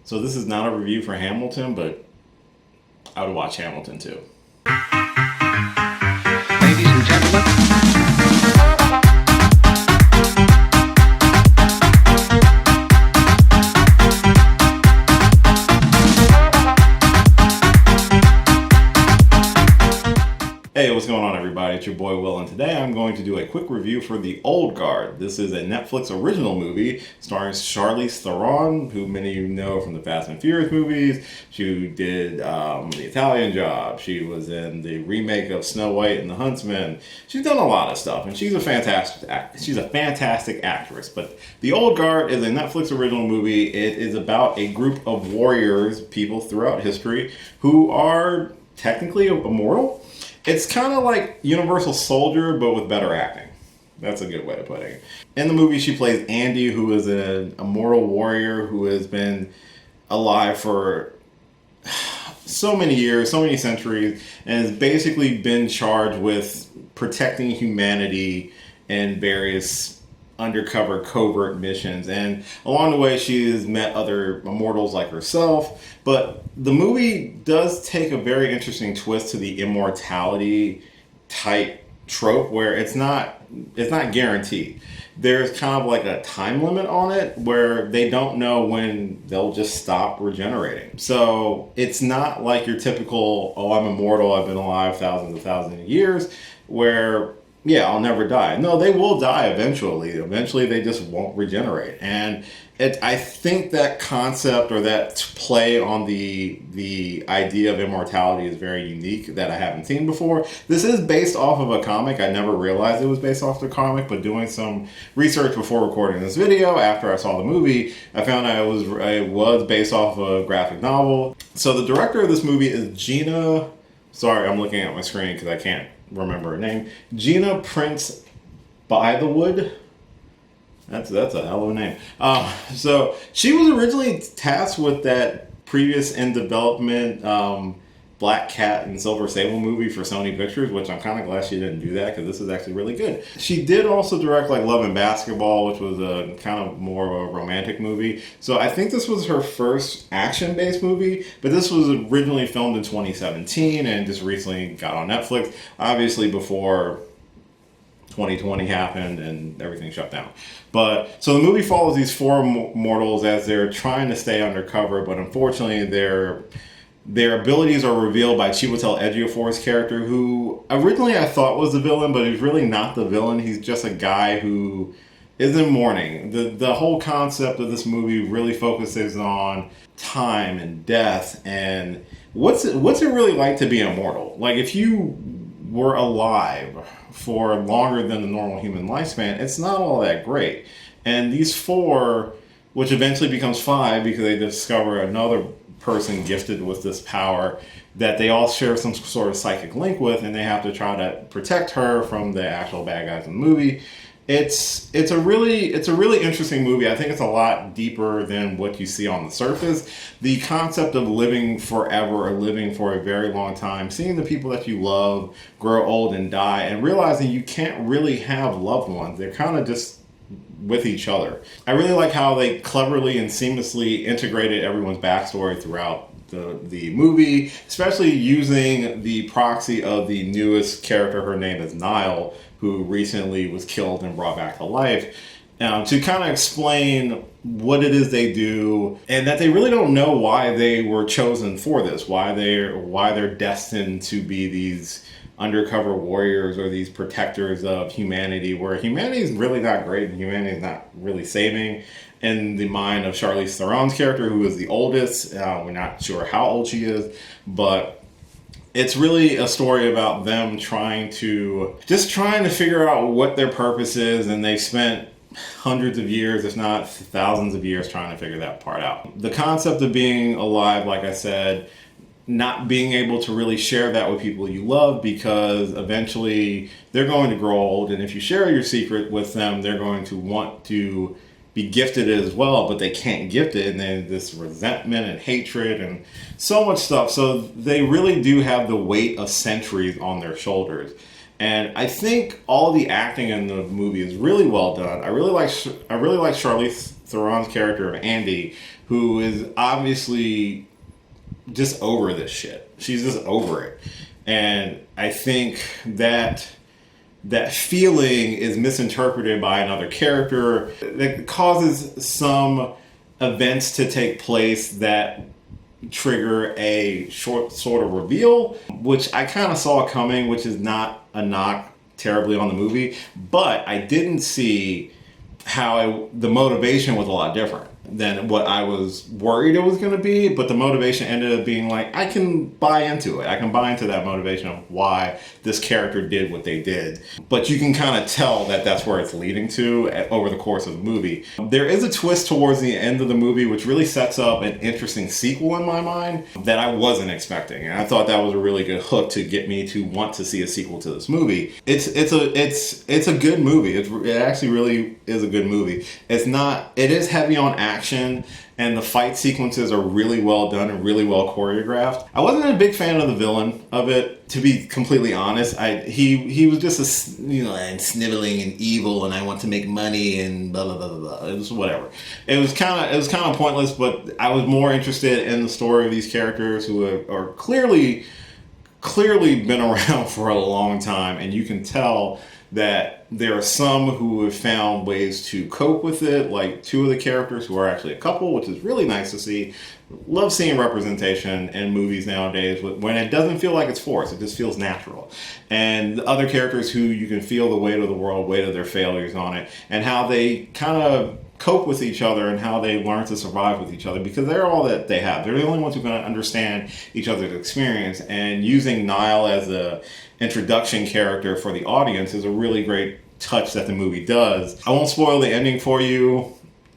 So this is not a review for Hamilton, but I would watch Hamilton too. Ladies and gentlemen. Hey, what's going on, everybody? It's your boy Will, and today I'm going to do a quick review for The Old Guard. This is a Netflix original movie starring Charlize Theron, who many of you know from the Fast and Furious movies. She did The Italian Job. She was in the remake of Snow White and the Huntsman. She's done a lot of stuff, and she's a fantastic actress. But The Old Guard is a Netflix original movie. It is about a group of warriors, people throughout history, who are technically immortal. It's kind of like Universal Soldier, but with better acting. That's a good way of putting it. In the movie, she plays Andy, who is an immortal warrior who has been alive for so many years, so many centuries, and has basically been charged with protecting humanity in various undercover covert missions, and along the way she has met other immortals like herself. But the movie does take a very interesting twist to the immortality type trope, where it's not guaranteed. There's kind of like a time limit on it where they don't know when they'll just stop regenerating. So it's not like your typical, oh, I'm immortal, I've been alive thousands of years, where yeah, I'll never die. No, they will die eventually. Eventually, they just won't regenerate. And I think that concept, or that play on the idea of immortality, is very unique, that I haven't seen before. This is based off of a comic. I never realized it was based off the comic, but doing some research before recording this video, after I saw the movie, I found out it was based off a graphic novel. So the director of this movie is Gina. Sorry, I'm looking at my screen because I can't remember her name. Gina Prince Bythewood. That's a hell of a name. So she was originally tasked with that previous in development Black Cat and Silver Sable movie for Sony Pictures, which I'm kind of glad she didn't do that, because this is actually really good. She did also direct like Love and Basketball, which was a kind of more of a romantic movie. So I think this was her first action-based movie, but this was originally filmed in 2017 and just recently got on Netflix, obviously before 2020 happened and everything shut down. But so the movie follows these four mortals as they're trying to stay undercover, but unfortunately their abilities are revealed by Chiwetel Ejiofor's character, who originally I thought was the villain, but he's really not the villain. He's just a guy who is in mourning. The whole concept of this movie really focuses on time and death and what's it really like to be immortal. Like, if you were alive for longer than the normal human lifespan, it's not all that great. And these four, which eventually becomes five because they discover another person gifted with this power that they all share some sort of psychic link with, and they have to try to protect her from the actual bad guys in the movie. It's a really interesting movie. I think it's a lot deeper than what you see on the surface. The concept of living forever, or living for a very long time, seeing the people that you love grow old and die, and realizing you can't really have loved ones. They're kind of just with each other. I really like how they cleverly and seamlessly integrated everyone's backstory throughout the movie, especially using the proxy of the newest character. Her name is Nile, who recently was killed and brought back to life, to kind of explain what it is they do, and that they really don't know why they were chosen for this, why they're destined to be these undercover warriors or these protectors of humanity, where humanity is really not great and humanity is not really saving. In the mind of Charlize Theron's character, who is the oldest, we're not sure how old she is, but it's really a story about them trying to figure out what their purpose is, and they've spent hundreds of years, if not thousands of years, trying to figure that part out. The concept of being alive, like I said, not being able to really share that with people you love, because eventually they're going to grow old, and if you share your secret with them, they're going to want to be gifted it as well, but they can't gift it, and then this resentment and hatred and so much stuff. So they really do have the weight of centuries on their shoulders. And I think all the acting in the movie is really well done. I really like Charlize Theron's character of Andy, who is obviously just over this shit. She's just over it. And I think that feeling is misinterpreted by another character that causes some events to take place that trigger a sort of reveal, which I kind of saw coming, which is not a knock terribly on the movie, but I didn't see how the motivation was a lot different than what I was worried it was going to be, but the motivation ended up being like, I can buy into it. I can buy into that motivation of why this character did what they did. But you can kind of tell that that's where it's leading to over the course of the movie. There is a twist towards the end of the movie which really sets up an interesting sequel in my mind that I wasn't expecting. And I thought that was a really good hook to get me to want to see a sequel to this movie. It's a good movie. It actually really is a good movie. It is heavy on action, and the fight sequences are really well done and really well choreographed. I wasn't a big fan of the villain of it, to be completely honest. He was just I'm sniveling and evil, and I want to make money and blah blah blah blah blah. It was whatever. It was kind of pointless. But I was more interested in the story of these characters who are clearly been around for a long time, and you can tell that there are some who have found ways to cope with it, like two of the characters who are actually a couple, which is really nice to see. Love seeing representation in movies nowadays when it doesn't feel like it's forced, it just feels natural. And the other characters who you can feel the weight of the world, weight of their failures on it, and how they kind of cope with each other and how they learn to survive with each other, because they're all that they have. They're the only ones who are going to understand each other's experience, and using Niall as a introduction character for the audience is a really great touch that the movie does. I won't spoil the ending for you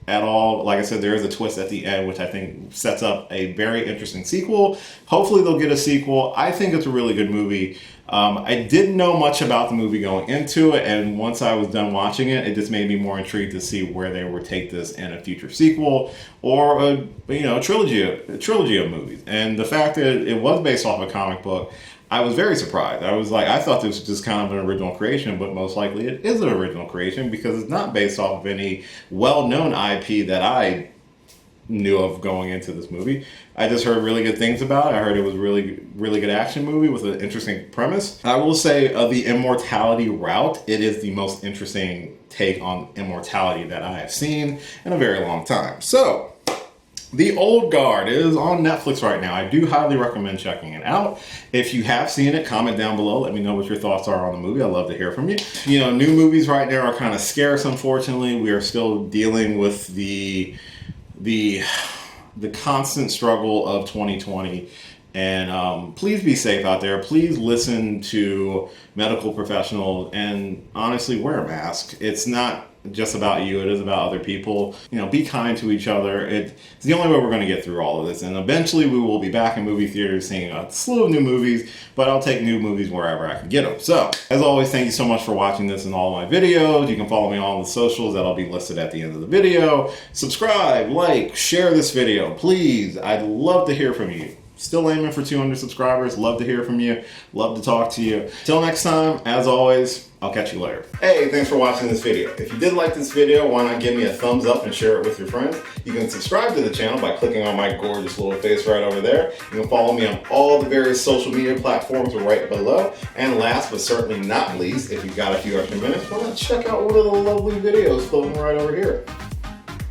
at all. Like I said, there is a twist at the end which I think sets up a very interesting sequel. Hopefully they'll get a sequel. I think it's a really good movie. I didn't know much about the movie going into it, and once I was done watching it, it just made me more intrigued to see where they would take this in a future sequel or a trilogy of movies. And the fact that it was based off a comic book, I was very surprised. I thought this was just kind of an original creation, but most likely it is an original creation because it's not based off of any well-known IP that I knew of going into this movie. I just heard really good things about it. I heard it was a really, really good action movie with an interesting premise. I will say of the immortality route, it is the most interesting take on immortality that I have seen in a very long time. So, The Old Guard is on Netflix right now. I do highly recommend checking it out. If you have seen it, comment down below. Let me know what your thoughts are on the movie. I'd love to hear from you. New movies right now are kind of scarce, unfortunately. We are still dealing with the constant struggle of 2020. And please be safe out there. Please listen to medical professionals and honestly wear a mask. It's not just about you, it is about other people. Be kind to each other. It's the only way we're going to get through all of this. And eventually we will be back in movie theaters seeing a slew of new movies, but I'll take new movies wherever I can get them. So, as always, thank you so much for watching this and all my videos. You can follow me on all the socials that'll be listed at the end of the video. Subscribe, like, share this video, please. I'd love to hear from you. Still aiming for 200 subscribers. Love to hear from you. Love to talk to you. Till next time, as always, I'll catch you later. Hey, thanks for watching this video. If you did like this video, why not give me a thumbs up and share it with your friends? You can subscribe to the channel by clicking on my gorgeous little face right over there. You can follow me on all the various social media platforms right below. And last but certainly not least, if you've got a few extra minutes, why not check out one of the lovely videos floating right over here.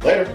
Later.